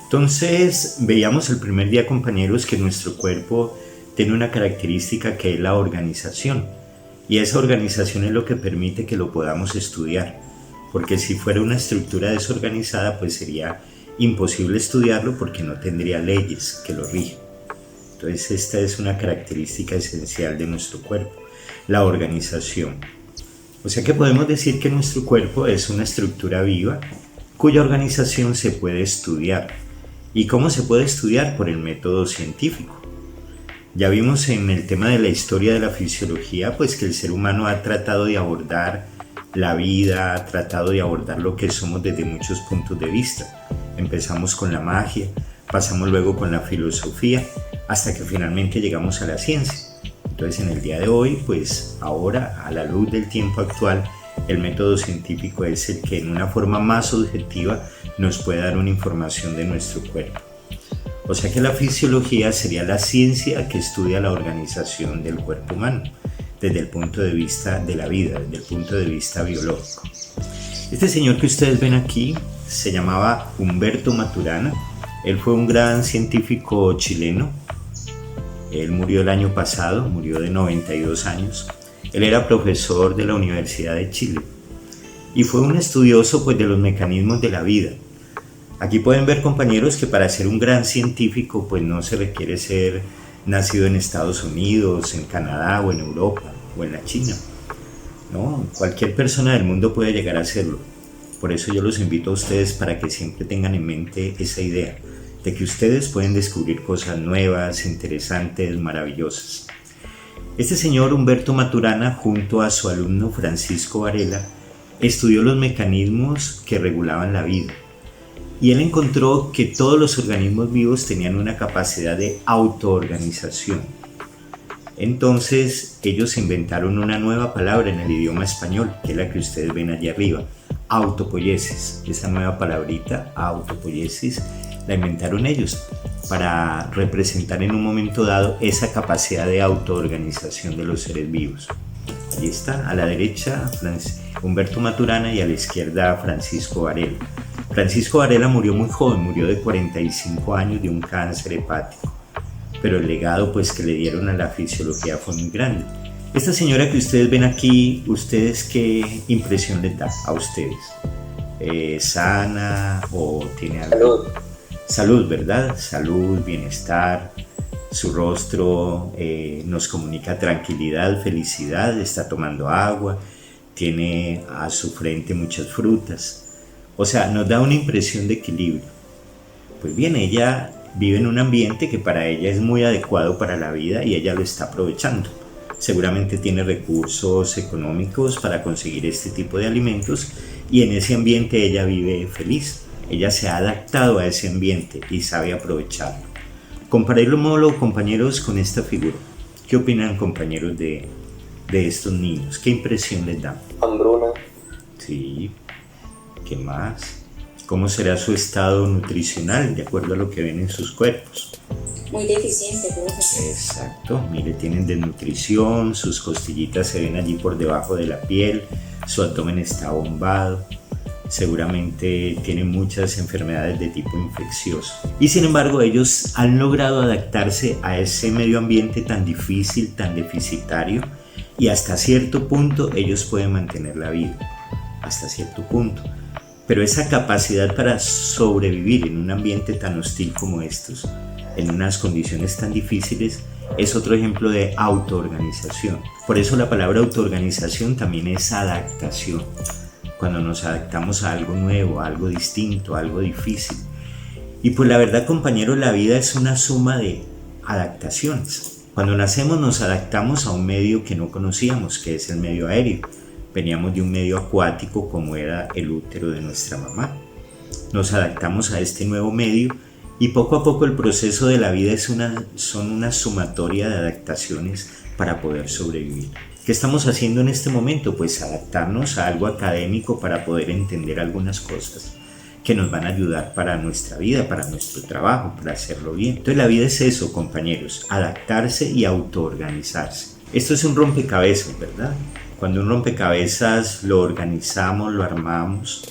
Entonces, veíamos el primer día, compañeros, que nuestro cuerpo tiene una característica que es la organización. Y esa organización es lo que permite que lo podamos estudiar. Porque si fuera una estructura desorganizada, pues sería imposible estudiarlo porque no tendría leyes que lo rigen. Entonces, esta es una característica esencial de nuestro cuerpo, la organización. O sea que podemos decir que nuestro cuerpo es una estructura viva cuya organización se puede estudiar. ¿Y cómo se puede estudiar? Por el método científico. Ya vimos en el tema de la historia de la fisiología, pues que el ser humano ha tratado de abordar la vida, ha tratado de abordar lo que somos desde muchos puntos de vista. Empezamos con la magia, pasamos luego con la filosofía, hasta que finalmente llegamos a la ciencia. Entonces en el día de hoy, pues ahora a la luz del tiempo actual, el método científico es el que en una forma más objetiva nos puede dar una información de nuestro cuerpo. O sea que la fisiología sería la ciencia que estudia la organización del cuerpo humano desde el punto de vista de la vida, desde el punto de vista biológico. Este señor que ustedes ven aquí se llamaba Humberto Maturana. Él fue un gran científico chileno. Él murió el año pasado, murió de 92 años. Él era profesor de la Universidad de Chile y fue un estudioso pues, de los mecanismos de la vida. Aquí pueden ver, compañeros, que para ser un gran científico pues no se requiere ser nacido en Estados Unidos, en Canadá o en Europa o en la China. No, cualquier persona del mundo puede llegar a hacerlo. Por eso yo los invito a ustedes para que siempre tengan en mente esa idea de que ustedes pueden descubrir cosas nuevas, interesantes, maravillosas. Este señor Humberto Maturana, junto a su alumno Francisco Varela, estudió los mecanismos que regulaban la vida. Y él encontró que todos los organismos vivos tenían una capacidad de autoorganización. Entonces ellos inventaron una nueva palabra en el idioma español, que es la que ustedes ven allá arriba, autopoiesis. Esa nueva palabrita, autopoiesis, la inventaron ellos para representar en un momento dado esa capacidad de autoorganización de los seres vivos. Allí está, a la derecha Humberto Maturana y a la izquierda Francisco Varela. Francisco Varela murió muy joven, murió de 45 años de un cáncer hepático, pero el legado pues que le dieron a la fisiología fue muy grande. Esta señora que ustedes ven aquí, ¿ustedes qué impresión les da a ustedes? ¿Sana o tiene algo? Salud. Salud, ¿verdad? Salud, bienestar. Su rostro nos comunica tranquilidad, felicidad, está tomando agua, tiene a su frente muchas frutas. O sea, nos da una impresión de equilibrio. Pues bien, ella vive en un ambiente que para ella es muy adecuado para la vida y ella lo está aprovechando. Seguramente tiene recursos económicos para conseguir este tipo de alimentos y en ese ambiente ella vive feliz. Ella se ha adaptado a ese ambiente y sabe aprovecharlo. Comparémoslo, compañeros, con esta figura. ¿Qué opinan, compañeros, de estos niños? ¿Qué impresión les da? Hambruna. Sí. ¿Qué más? ¿Cómo será su estado nutricional de acuerdo a lo que ven en sus cuerpos? Muy deficiente, profesor. Exacto, mire, tienen desnutrición, sus costillitas se ven allí por debajo de la piel, su abdomen está bombado, seguramente tienen muchas enfermedades de tipo infeccioso. Y sin embargo, ellos han logrado adaptarse a ese medio ambiente tan difícil, tan deficitario, y hasta cierto punto ellos pueden mantener la vida, hasta cierto punto. Pero esa capacidad para sobrevivir en un ambiente tan hostil como estos, en unas condiciones tan difíciles, es otro ejemplo de autoorganización. Por eso la palabra autoorganización también es adaptación. Cuando nos adaptamos a algo nuevo, a algo distinto, a algo difícil. Y pues la verdad, compañeros, la vida es una suma de adaptaciones. Cuando nacemos nos adaptamos a un medio que no conocíamos, que es el medio aéreo. Veníamos de un medio acuático como era el útero de nuestra mamá. Nos adaptamos a este nuevo medio y poco a poco el proceso de la vida son una sumatoria de adaptaciones para poder sobrevivir. ¿Qué estamos haciendo en este momento? Pues adaptarnos a algo académico para poder entender algunas cosas que nos van a ayudar para nuestra vida, para nuestro trabajo, para hacerlo bien. Entonces la vida es eso, compañeros, adaptarse y autoorganizarse. Esto es un rompecabezas, ¿verdad? Cuando un rompecabezas lo organizamos, lo armamos,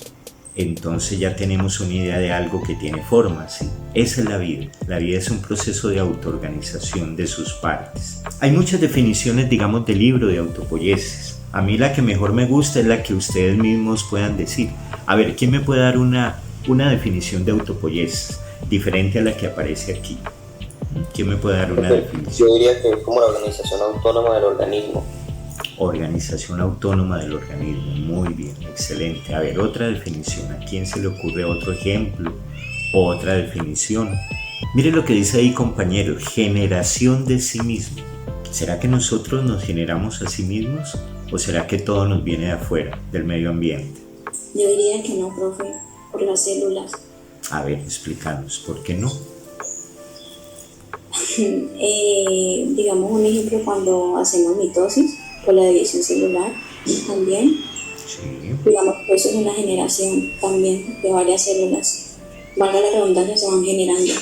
entonces ya tenemos una idea de algo que tiene forma, ¿sí? Esa es la vida. La vida es un proceso de autoorganización de sus partes. Hay muchas definiciones, digamos, del libro de autopoiesis. A mí la que mejor me gusta es la que ustedes mismos puedan decir. A ver, ¿quién me puede dar una definición de autopoiesis diferente a la que aparece aquí? ¿Quién me puede dar una definición? Yo diría que es como la organización autónoma del organismo. Organización autónoma del organismo, muy bien, excelente. A ver, otra definición, ¿a quién se le ocurre otro ejemplo? Otra definición. Mire lo que dice ahí, compañero, generación de sí mismo. ¿Será que nosotros nos generamos a sí mismos o será que todo nos viene de afuera, del medio ambiente? Yo diría que no, profe, por las células. A ver, explícanos, ¿por qué no? Digamos un ejemplo cuando hacemos mitosis, por la división celular también. Sí. Digamos que eso es una generación también de varias células. Valga la redundancia, se van generando,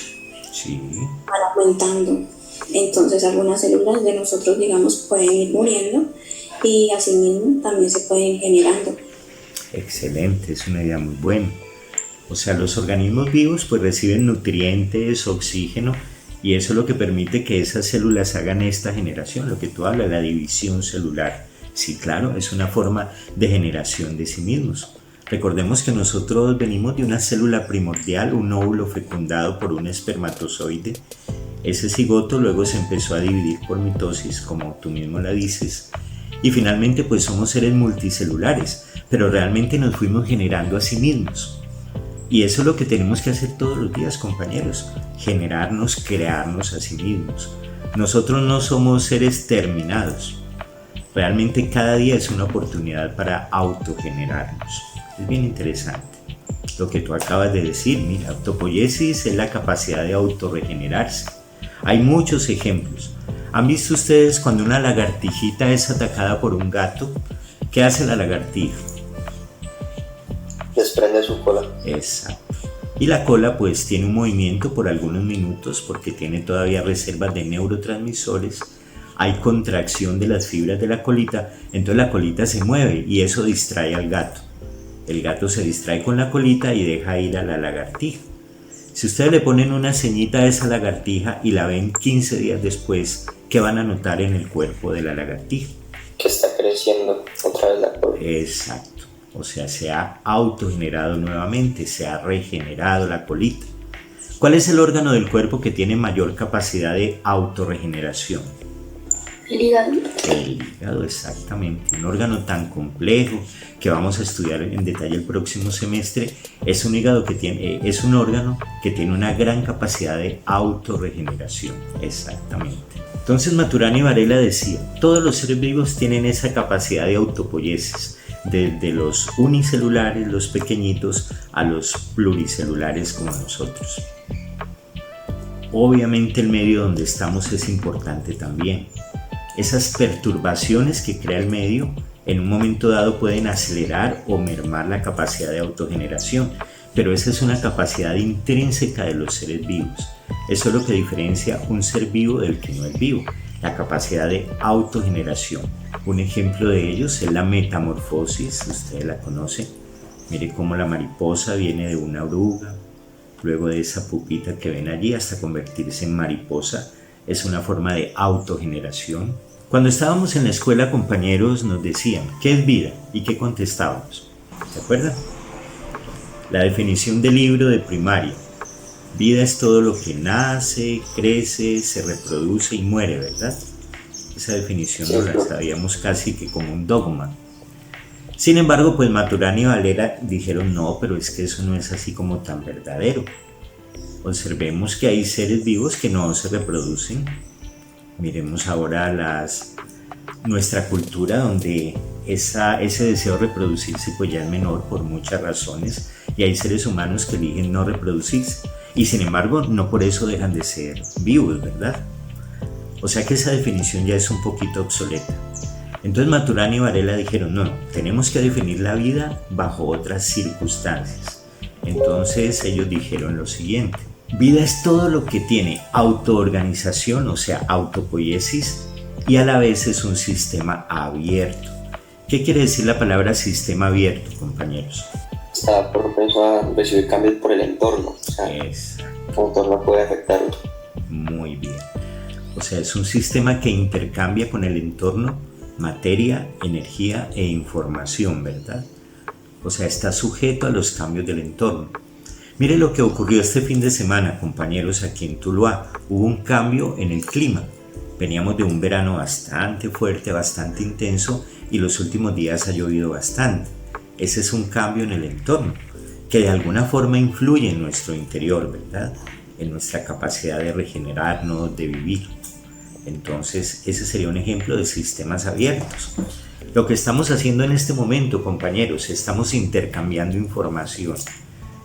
Sí. van aumentando. Entonces algunas células de nosotros, digamos, pueden ir muriendo y asimismo también se pueden ir generando. Excelente, es una idea muy buena. O sea, los organismos vivos pues reciben nutrientes, oxígeno, y eso es lo que permite que esas células hagan esta generación, lo que tú hablas, la división celular. Sí, claro, es una forma de generación de sí mismos. Recordemos que nosotros venimos de una célula primordial, un óvulo fecundado por un espermatozoide. Ese cigoto luego se empezó a dividir por mitosis, como tú mismo la dices, y finalmente pues somos seres multicelulares, pero realmente nos fuimos generando a sí mismos. Y eso es lo que tenemos que hacer todos los días, compañeros, generarnos, crearnos a sí mismos. Nosotros no somos seres terminados, realmente cada día es una oportunidad para autogenerarnos. Es bien interesante lo que tú acabas de decir. Mira, autopoiesis es la capacidad de autorregenerarse. Hay muchos ejemplos. ¿Han visto ustedes cuando una lagartijita es atacada por un gato? ¿Qué hace la lagartija? Desprende su cola. Exacto. Y la cola pues tiene un movimiento por algunos minutos porque tiene todavía reservas de neurotransmisores. Hay contracción de las fibras de la colita, entonces la colita se mueve y eso distrae al gato. El gato se distrae con la colita y deja ir a la lagartija. Si ustedes le ponen una ceñita a esa lagartija y la ven 15 días después, ¿qué van a notar en el cuerpo de la lagartija? Que está creciendo otra vez la cola. Exacto. O sea, se ha autogenerado nuevamente, se ha regenerado la colita. ¿Cuál es el órgano del cuerpo que tiene mayor capacidad de autorregeneración? El hígado. El hígado, exactamente. Un órgano tan complejo que vamos a estudiar en detalle el próximo semestre. Es un órgano que tiene una gran capacidad de autorregeneración. Exactamente. Entonces Maturana y Varela decía, todos los seres vivos tienen esa capacidad de autopoiesis. Desde los unicelulares, los pequeñitos, a los pluricelulares como nosotros. Obviamente el medio donde estamos es importante también. Esas perturbaciones que crea el medio en un momento dado pueden acelerar o mermar la capacidad de autogeneración, pero esa es una capacidad intrínseca de los seres vivos. Eso es lo que diferencia un ser vivo del que no es vivo, la capacidad de autogeneración. Un ejemplo de ellos es la metamorfosis, ustedes la conocen. Mire cómo la mariposa viene de una oruga, luego de esa pupita que ven allí hasta convertirse en mariposa. Es una forma de autogeneración. Cuando estábamos en la escuela, compañeros nos decían, ¿qué es vida? ¿Y qué contestábamos? ¿Se acuerdan? La definición del libro de primaria. Vida es todo lo que nace, crece, se reproduce y muere, ¿verdad? Esa definición no la sabíamos casi que como un dogma. Sin embargo, pues Maturana y Varela dijeron, no, pero es que eso no es así como tan verdadero. Observemos que hay seres vivos que no se reproducen. Miremos ahora nuestra cultura donde ese deseo de reproducirse pues ya es menor por muchas razones y hay seres humanos que eligen no reproducirse y sin embargo no por eso dejan de ser vivos, ¿verdad? O sea que esa definición ya es un poquito obsoleta. Entonces Maturana y Varela dijeron, no, tenemos que definir la vida bajo otras circunstancias. Entonces ellos dijeron lo siguiente, vida es todo lo que tiene autoorganización, o sea, autopoiesis, y a la vez es un sistema abierto. ¿Qué quiere decir la palabra sistema abierto, compañeros? está propenso a recibir cambios por el entorno. O sea, Exacto. el entorno puede afectarlo. Muy bien. O sea, es un sistema que intercambia con el entorno materia, energía e información, ¿verdad? O sea, está sujeto a los cambios del entorno. Mire lo que ocurrió este fin de semana, compañeros, aquí en Tuluá. Hubo un cambio en el clima. Veníamos de un verano bastante fuerte, bastante intenso, y los últimos días ha llovido bastante. Ese es un cambio en el entorno, que de alguna forma influye en nuestro interior, ¿verdad? En nuestra capacidad de regenerarnos, de vivir. Entonces, ese sería un ejemplo de sistemas abiertos. Lo que estamos haciendo en este momento, compañeros, estamos intercambiando información.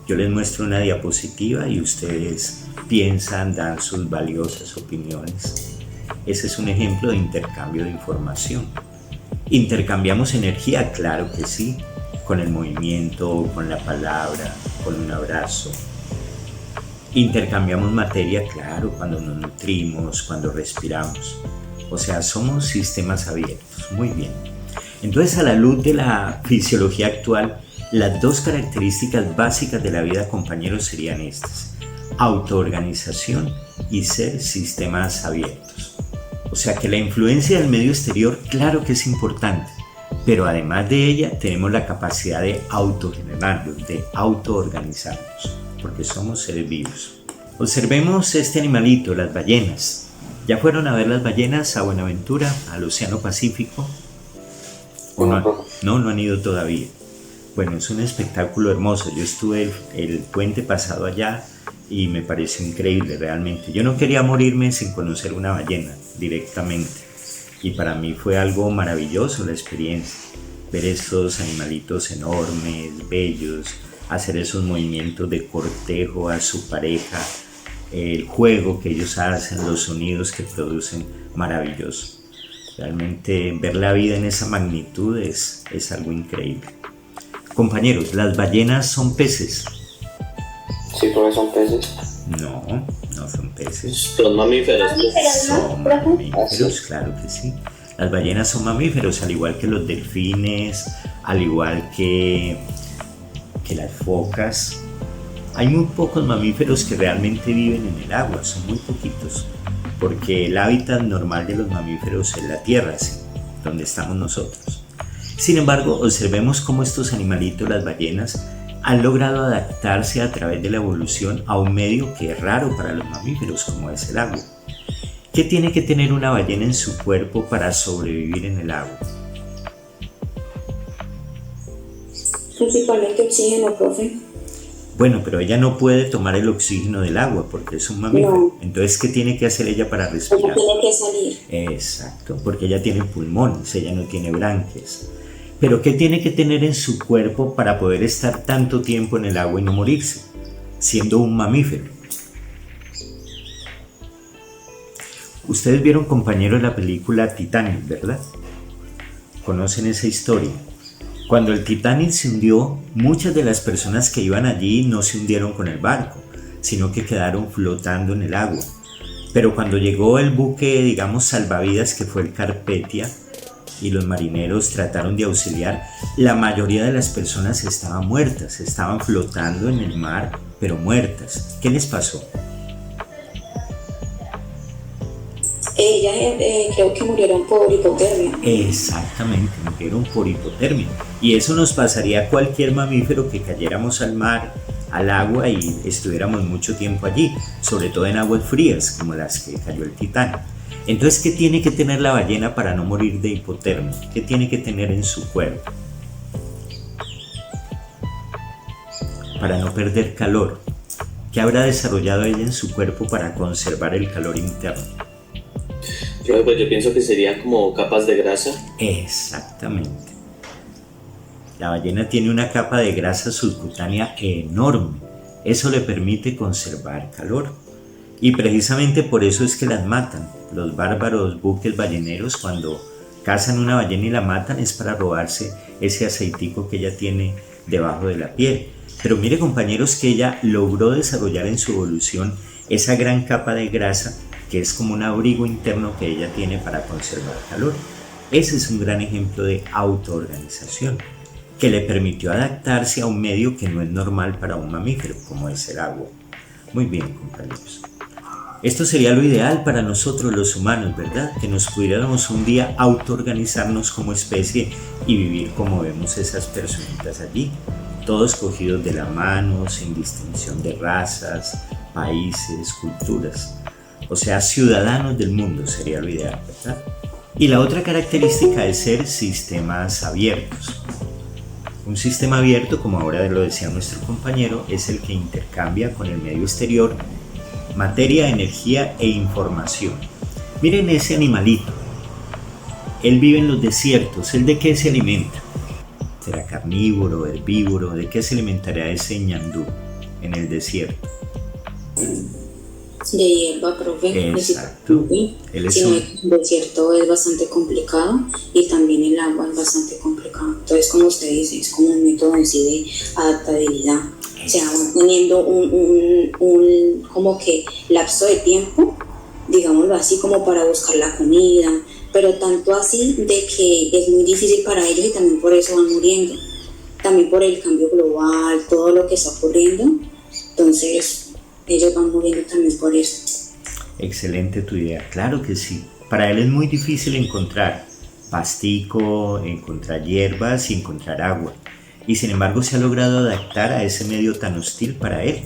Yo les muestro una diapositiva y ustedes piensan, dan sus valiosas opiniones. Ese es un ejemplo de intercambio de información. ¿Intercambiamos energía? Claro que sí, con el movimiento, con la palabra, con un abrazo. Intercambiamos materia, claro, cuando nos nutrimos, cuando respiramos. O sea, somos sistemas abiertos. Muy bien. Entonces, a la luz de la fisiología actual, las dos características básicas de la vida, compañeros, serían estas: autoorganización y ser sistemas abiertos. O sea que la influencia del medio exterior, claro que es importante, pero además de ella tenemos la capacidad de autogenerarnos, de autoorganizarnos, porque somos seres vivos. Observemos este animalito, las ballenas. ¿Ya fueron a ver las ballenas a Buenaventura, al Océano Pacífico? ¿O no han ido todavía? Bueno, es un espectáculo hermoso. Yo estuve el puente pasado allá y me pareció increíble realmente. Yo no quería morirme sin conocer una ballena directamente, y para mí fue algo maravilloso la experiencia, ver estos animalitos enormes, bellos, hacer esos movimientos de cortejo a su pareja, el juego que ellos hacen, los sonidos que producen, maravilloso. Realmente ver la vida en esa magnitud es algo increíble. Compañeros, ¿las ballenas son peces? Sí, porque son peces. No, no son peces. Son mamíferos. Son mamíferos, claro que sí. Las ballenas son mamíferos, al igual que los delfines, al igual que las focas. Hay muy pocos mamíferos que realmente viven en el agua, son muy poquitos, porque el hábitat normal de los mamíferos es la tierra, ¿sí?, donde estamos nosotros. Sin embargo, observemos cómo estos animalitos, las ballenas, han logrado adaptarse a través de la evolución a un medio que es raro para los mamíferos, como es el agua. ¿Qué tiene que tener una ballena en su cuerpo para sobrevivir en el agua? Principalmente oxígeno, profe. Bueno, pero ella no puede tomar el oxígeno del agua porque es un mamífero. No. Entonces, ¿qué tiene que hacer ella para respirar? Ella tiene que salir. Exacto, porque ella tiene pulmones, ella no tiene branquias. Pero ¿qué tiene que tener en su cuerpo para poder estar tanto tiempo en el agua y no morirse, siendo un mamífero? Ustedes vieron, compañeros, la película Titanic, ¿verdad? Conocen esa historia. Cuando el Titanic se hundió, muchas de las personas que iban allí no se hundieron con el barco, sino que quedaron flotando en el agua. Pero cuando llegó el buque, digamos, salvavidas, que fue el Carpathia, y los marineros trataron de auxiliar, la mayoría de las personas estaban muertas, estaban flotando en el mar, pero muertas. ¿Qué les pasó? Ellas creo que murieron por hipotermia. Exactamente, murieron por hipotermia. Y eso nos pasaría a cualquier mamífero que cayéramos al mar, al agua, y estuviéramos mucho tiempo allí, sobre todo en aguas frías, como las que cayó el Titanic. Entonces, ¿qué tiene que tener la ballena para no morir de hipotermia? ¿Qué tiene que tener en su cuerpo? Para no perder calor. ¿Qué habrá desarrollado ella en su cuerpo para conservar el calor interno? Pues yo pienso que serían como capas de grasa. Exactamente. La ballena tiene una capa de grasa subcutánea enorme. Eso le permite conservar calor. Y precisamente por eso es que las matan. Los bárbaros buques balleneros, cuando cazan una ballena y la matan, es para robarse ese aceitico que ella tiene debajo de la piel. Pero mire, compañeros, que ella logró desarrollar en su evolución esa gran capa de grasa, que es como un abrigo interno que ella tiene para conservar calor. Ese es un gran ejemplo de autoorganización. que le permitió adaptarse a un medio que no es normal para un mamífero, como es el agua. Muy bien, compañeros. Esto sería lo ideal para nosotros los humanos, ¿verdad? Que nos pudiéramos un día autoorganizarnos como especie y vivir como vemos esas personitas allí, todos cogidos de la mano, sin distinción de razas, países, culturas. O sea, ciudadanos del mundo sería lo ideal, ¿verdad? Y la otra característica es ser sistemas abiertos. Un sistema abierto, como ahora lo decía nuestro compañero, es el que intercambia con el medio exterior materia, energía e información. Miren ese animalito. Él vive en los desiertos. ¿Él de qué se alimenta? ¿Será carnívoro, herbívoro? ¿De qué se alimentará ese ñandú en el desierto? De hierba, profe. Exacto. El desierto es bastante complicado y también el agua es bastante complicado. Entonces, como usted dice, es como un método en sí de adaptabilidad. O sea, van poniendo un como que lapso de tiempo, digámoslo así, como para buscar la comida, pero tanto así de que es muy difícil para ellos y también por eso van muriendo. También por el cambio global, todo lo que está ocurriendo. Entonces, ellos van muriendo también por eso. Excelente tu idea, claro que sí. Para él es muy difícil encontrar pastico, encontrar hierbas y encontrar agua. Y sin embargo se ha logrado adaptar a ese medio tan hostil para él.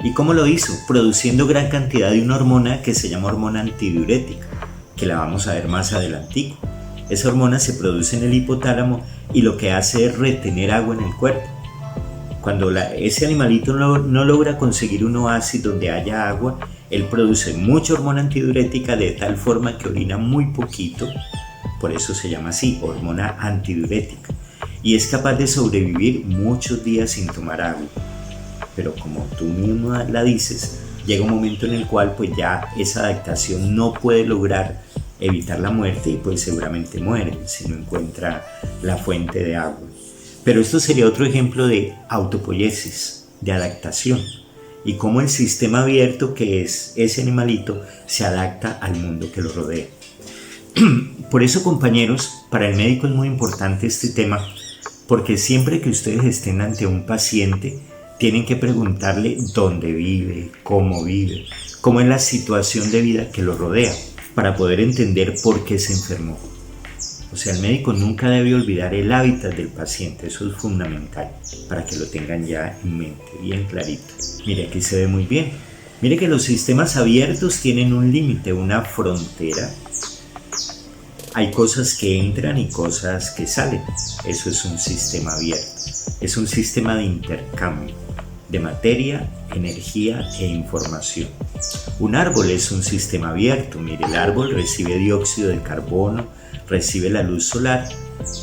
¿Y cómo lo hizo? Produciendo gran cantidad de una hormona que se llama hormona antidiurética, que la vamos a ver más adelantico. Esa hormona se produce en el hipotálamo y lo que hace es retener agua en el cuerpo. Cuando ese animalito no logra conseguir un oasis donde haya agua, él produce mucha hormona antidiurética de tal forma que orina muy poquito, por eso se llama así, hormona antidiurética, y es capaz de sobrevivir muchos días sin tomar agua. Pero como tú mismo la dices, llega un momento en el cual pues ya esa adaptación no puede lograr evitar la muerte y pues seguramente muere si no encuentra la fuente de agua. Pero esto sería otro ejemplo de autopoiesis, de adaptación, y cómo el sistema abierto que es ese animalito se adapta al mundo que lo rodea. Por eso, compañeros, para el médico es muy importante este tema, porque siempre que ustedes estén ante un paciente, tienen que preguntarle dónde vive, cómo es la situación de vida que lo rodea, para poder entender por qué se enfermó. O sea, el médico nunca debe olvidar el hábitat del paciente, eso es fundamental, para que lo tengan ya en mente, bien clarito. Mire, aquí se ve muy bien. Mire que los sistemas abiertos tienen un límite, una frontera. Hay cosas que entran y cosas que salen. Eso es un sistema abierto. Es un sistema de intercambio de materia, energía e información. Un árbol es un sistema abierto. Mire, el árbol recibe dióxido de carbono, recibe la luz solar.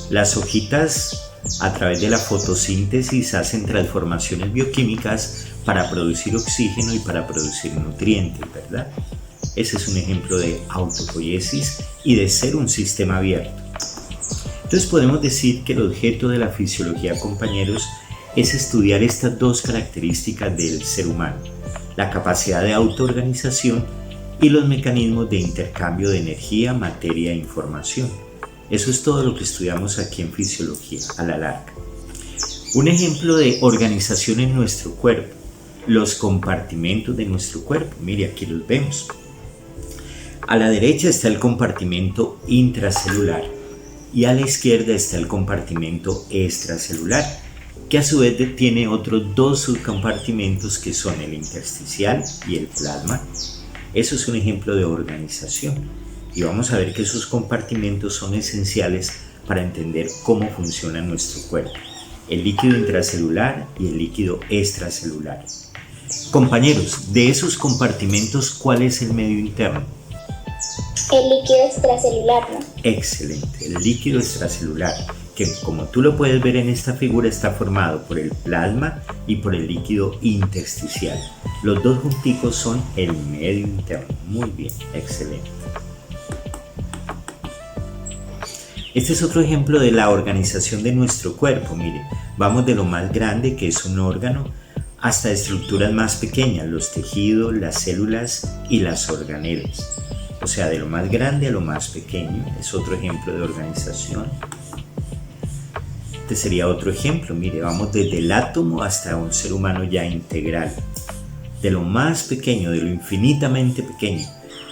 Las hojitas, a través de la fotosíntesis, hacen transformaciones bioquímicas para producir oxígeno y para producir nutrientes, ¿verdad? Ese es un ejemplo de autopoiesis y de ser un sistema abierto. Entonces podemos decir que el objeto de la fisiología, compañeros, es estudiar estas dos características del ser humano: la capacidad de autoorganización y los mecanismos de intercambio de energía, materia e información. Eso es todo lo que estudiamos aquí en fisiología, a la larga. Un ejemplo de organización en nuestro cuerpo: los compartimentos de nuestro cuerpo. Mire, aquí los vemos. A la derecha está el compartimento intracelular y a la izquierda está el compartimento extracelular, que a su vez tiene otros dos subcompartimentos que son el intersticial y el plasma. Eso es un ejemplo de organización y vamos a ver que esos compartimentos son esenciales para entender cómo funciona nuestro cuerpo: el líquido intracelular y el líquido extracelular. Compañeros, de esos compartimentos, ¿cuál es el medio interno? El líquido extracelular, ¿no? Excelente, el líquido extracelular, que como tú lo puedes ver en esta figura, está formado por el plasma y por el líquido intersticial. Los dos junticos son el medio interno. Muy bien, excelente. Este es otro ejemplo de la organización de nuestro cuerpo. Mire, vamos de lo más grande, que es un órgano, hasta estructuras más pequeñas, los tejidos, las células y las organelas. O sea, de lo más grande a lo más pequeño. Es otro ejemplo de organización. Este sería otro ejemplo. Mire, vamos desde el átomo hasta un ser humano ya integral. De lo más pequeño, de lo infinitamente pequeño,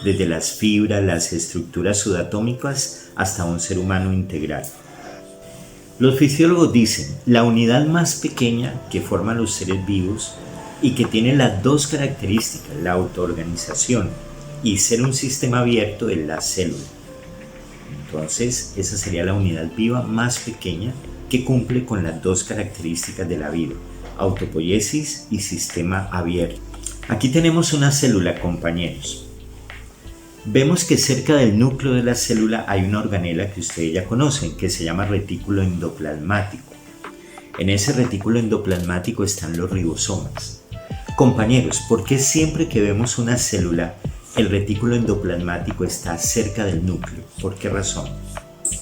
desde las fibras, las estructuras subatómicas hasta un ser humano integral. Los fisiólogos dicen, la unidad más pequeña que forman los seres vivos y que tiene las dos características, la autoorganización y ser un sistema abierto, es la célula. Entonces, esa sería la unidad viva más pequeña que cumple con las dos características de la vida, autopoiesis y sistema abierto. Aquí tenemos una célula, compañeros. Vemos que cerca del núcleo de la célula hay una organela que ustedes ya conocen, que se llama retículo endoplasmático. En ese retículo endoplasmático están los ribosomas. Compañeros, ¿por qué siempre que vemos una célula, el retículo endoplasmático está cerca del núcleo? ¿Por qué razón?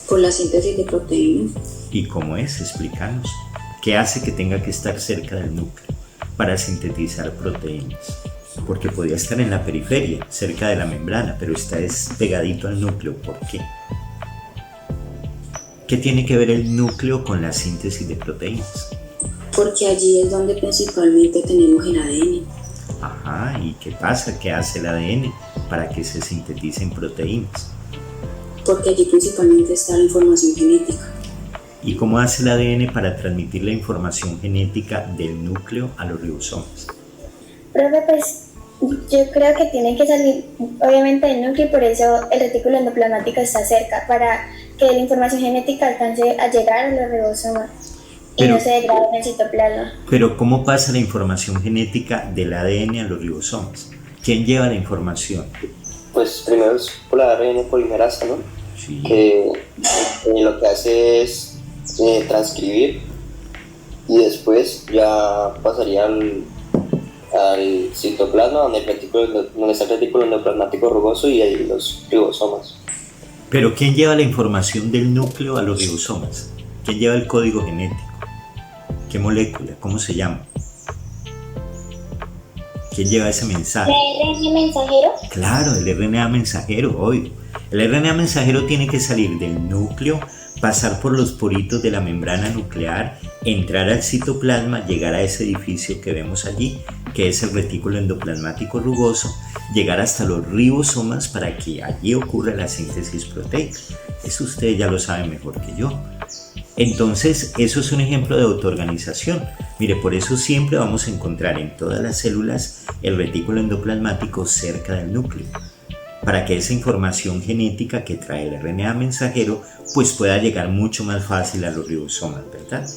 Por la síntesis de proteínas. ¿Y cómo es? Explícanos. ¿Qué hace que tenga que estar cerca del núcleo para sintetizar proteínas? Porque podía estar en la periferia, cerca de la membrana, pero está pegadito al núcleo. ¿Por qué? ¿Qué tiene que ver el núcleo con la síntesis de proteínas? Porque allí es donde principalmente tenemos el ADN. Ajá, ¿y qué pasa? ¿Qué hace el ADN para que se sinteticen proteínas? Porque allí principalmente está la información genética. ¿Y cómo hace el ADN para transmitir la información genética del núcleo a los ribosomas? Profe, pues yo creo que tiene que salir obviamente del núcleo y por eso el retículo endoplasmático está cerca, para que la información genética alcance a llegar a los ribosomas y no se degrade en el citoplasma. Pero ¿cómo pasa la información genética del ADN a los ribosomas? ¿Quién lleva la información? Pues primero es por la ARN polimerasa, ¿no? Sí. Que lo que hace es transcribir y después ya pasaría al citoplasma donde está el retículo endoplasmático rugoso y ahí los ribosomas. Pero ¿quién lleva la información del núcleo a los ribosomas? ¿Quién lleva el código genético? ¿Qué molécula? ¿Cómo se llama? ¿Quién lleva ese mensaje? ¿El RNA mensajero? Claro, el RNA mensajero, obvio. El RNA mensajero tiene que salir del núcleo, pasar por los poritos de la membrana nuclear, entrar al citoplasma, llegar a ese edificio que vemos allí, que es el retículo endoplasmático rugoso, llegar hasta los ribosomas para que allí ocurra la síntesis proteica. Eso ustedes ya lo saben mejor que yo. Entonces, eso es un ejemplo de autoorganización. Mire, por eso siempre vamos a encontrar en todas las células el retículo endoplasmático cerca del núcleo, para que esa información genética que trae el RNA mensajero pues pueda llegar mucho más fácil a los ribosomas, ¿verdad?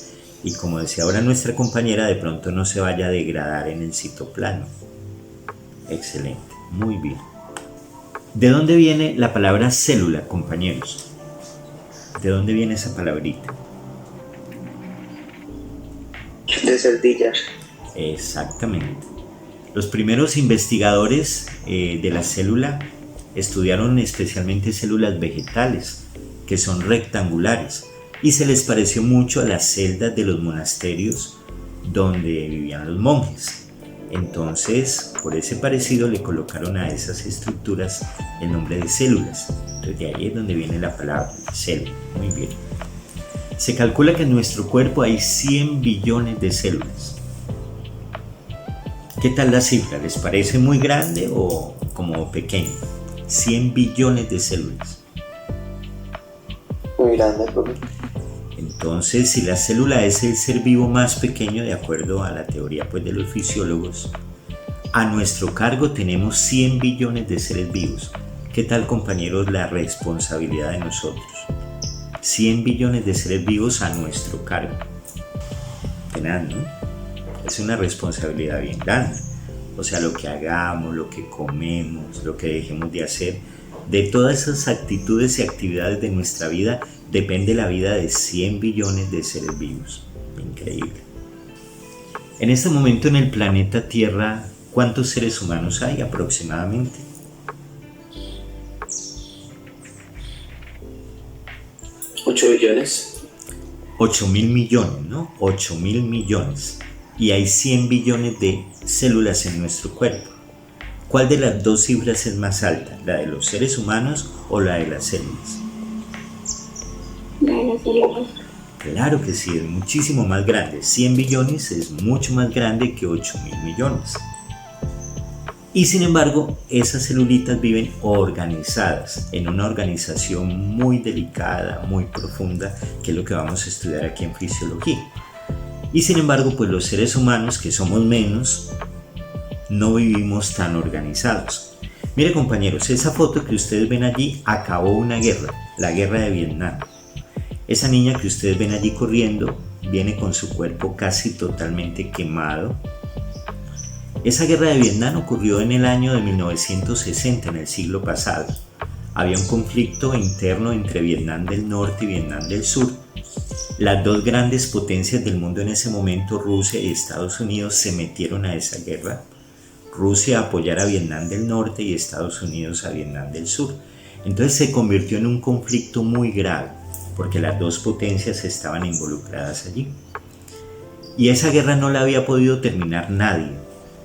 Y como decía ahora nuestra compañera, de pronto no se vaya a degradar en el citoplasma. Excelente, muy bien. ¿De dónde viene la palabra célula, compañeros? ¿De dónde viene esa palabrita? De celdillas. Exactamente. Los primeros investigadores de la célula estudiaron especialmente células vegetales, que son rectangulares, y se les pareció mucho a las celdas de los monasterios donde vivían los monjes. Entonces, por ese parecido le colocaron a esas estructuras el nombre de células. Entonces, de ahí es donde viene la palabra célula. Muy bien. Se calcula que en nuestro cuerpo hay 100 billones de células. ¿Qué tal la cifra? ¿Les parece muy grande o como pequeño? 100 billones de células. Muy grande, profe. Entonces, si la célula es el ser vivo más pequeño, de acuerdo a la teoría pues, de los fisiólogos, a nuestro cargo tenemos 100 billones de seres vivos. ¿Qué tal, compañeros, la responsabilidad de nosotros? 100 billones de seres vivos a nuestro cargo. Tenaz, ¿no? Es una responsabilidad bien grande. O sea, lo que hagamos, lo que comemos, lo que dejemos de hacer, de todas esas actitudes y actividades de nuestra vida, depende la vida de 100 billones de seres vivos. Increíble. En este momento en el planeta Tierra, ¿cuántos seres humanos hay aproximadamente? ¿8 billones? 8.000 millones, ¿no? 8.000 millones. Y hay 100 billones de células en nuestro cuerpo. ¿Cuál de las dos cifras es más alta? ¿La de los seres humanos o la de las células? La de las células. Claro que sí, es muchísimo más grande. 100 billones es mucho más grande que 8.000 millones. Y sin embargo, esas celulitas viven organizadas en una organización muy delicada, muy profunda, que es lo que vamos a estudiar aquí en fisiología. Y sin embargo, pues los seres humanos, que somos menos, no vivimos tan organizados. Mire, compañeros, esa foto que ustedes ven allí acabó una guerra, la guerra de Vietnam. Esa niña que ustedes ven allí corriendo viene con su cuerpo casi totalmente quemado. Esa guerra de Vietnam ocurrió en el año de 1960, en el siglo pasado. Había un conflicto interno entre Vietnam del Norte y Vietnam del Sur. Las dos grandes potencias del mundo en ese momento, Rusia y Estados Unidos, se metieron a esa guerra. Rusia a apoyar a Vietnam del Norte y Estados Unidos a Vietnam del Sur. Entonces se convirtió en un conflicto muy grave, porque las dos potencias estaban involucradas allí. Y esa guerra no la había podido terminar nadie.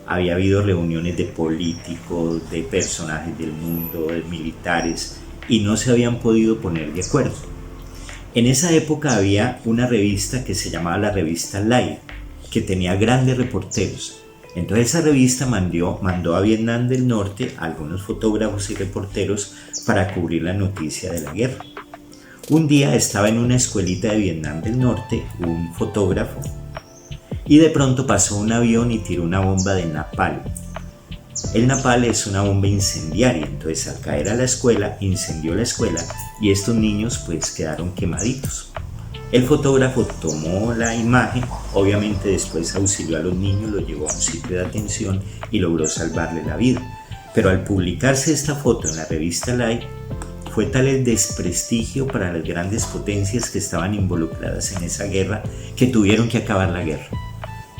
Había habido reuniones de políticos, de personajes del mundo, de militares, y no se habían podido poner de acuerdo. En esa época había una revista que se llamaba la revista Life, que tenía grandes reporteros. Entonces esa revista mandó a Vietnam del Norte a algunos fotógrafos y reporteros para cubrir la noticia de la guerra. Un día estaba en una escuelita de Vietnam del Norte un fotógrafo, y de pronto pasó un avión y tiró una bomba de napalm. El napalm es una bomba incendiaria, entonces al caer a la escuela, incendió la escuela y estos niños pues quedaron quemaditos. El fotógrafo tomó la imagen, obviamente después auxilió a los niños, los llevó a un sitio de atención y logró salvarle la vida. Pero al publicarse esta foto en la revista Life, fue tal el desprestigio para las grandes potencias que estaban involucradas en esa guerra que tuvieron que acabar la guerra.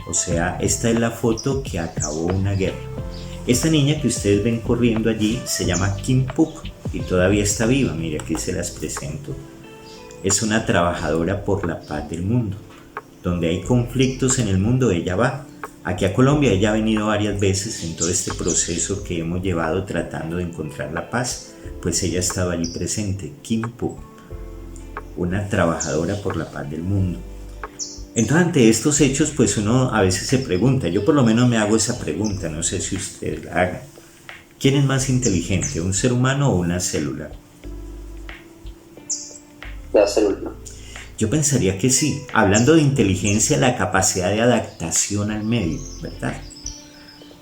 O sea, esta es la foto que acabó una guerra. Esta niña que ustedes ven corriendo allí se llama Kim Phuc y todavía está viva. Mire, aquí se las presento. Es una trabajadora por la paz del mundo. Donde hay conflictos en el mundo, ella va. Aquí a Colombia ella ha venido varias veces en todo este proceso que hemos llevado tratando de encontrar la paz. Pues ella estaba allí presente, Kim Phuc, una trabajadora por la paz del mundo. Entonces, ante estos hechos, pues uno a veces se pregunta, yo por lo menos me hago esa pregunta, no sé si ustedes la hagan. ¿Quién es más inteligente, un ser humano o una célula? La célula. Yo pensaría que sí. Hablando de inteligencia, la capacidad de adaptación al medio, ¿verdad?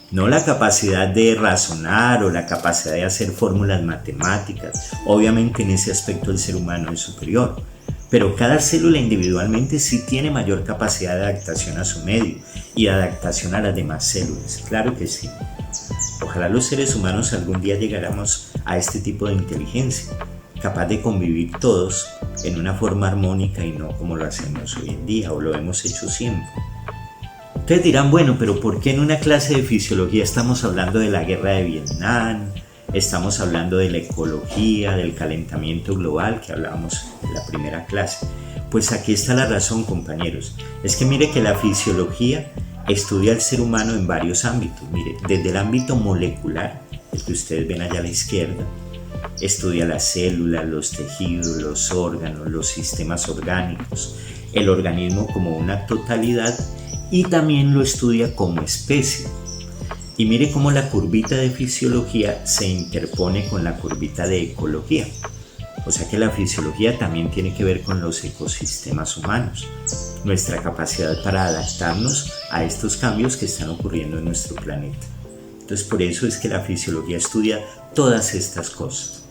No la capacidad de razonar o la capacidad de hacer fórmulas matemáticas. Obviamente en ese aspecto el ser humano es superior. Pero cada célula individualmente sí tiene mayor capacidad de adaptación a su medio y de adaptación a las demás células. Claro que sí. Ojalá los seres humanos algún día llegáramos a este tipo de inteligencia, capaz de convivir todos en una forma armónica y no como lo hacemos hoy en día o lo hemos hecho siempre. Ustedes dirán, bueno, pero ¿por qué en una clase de fisiología estamos hablando de la guerra de Vietnam? Estamos hablando de la ecología, del calentamiento global que hablábamos en la primera clase. Pues aquí está la razón, compañeros. Es que mire que la fisiología estudia al ser humano en varios ámbitos. Mire, desde el ámbito molecular, el que ustedes ven allá a la izquierda, estudia las células, los tejidos, los órganos, los sistemas orgánicos, el organismo como una totalidad y también lo estudia como especie. Y mire cómo la curvita de fisiología se interpone con la curvita de ecología. O sea que la fisiología también tiene que ver con los ecosistemas humanos, nuestra capacidad para adaptarnos a estos cambios que están ocurriendo en nuestro planeta. Entonces por eso es que la fisiología estudia todas estas cosas.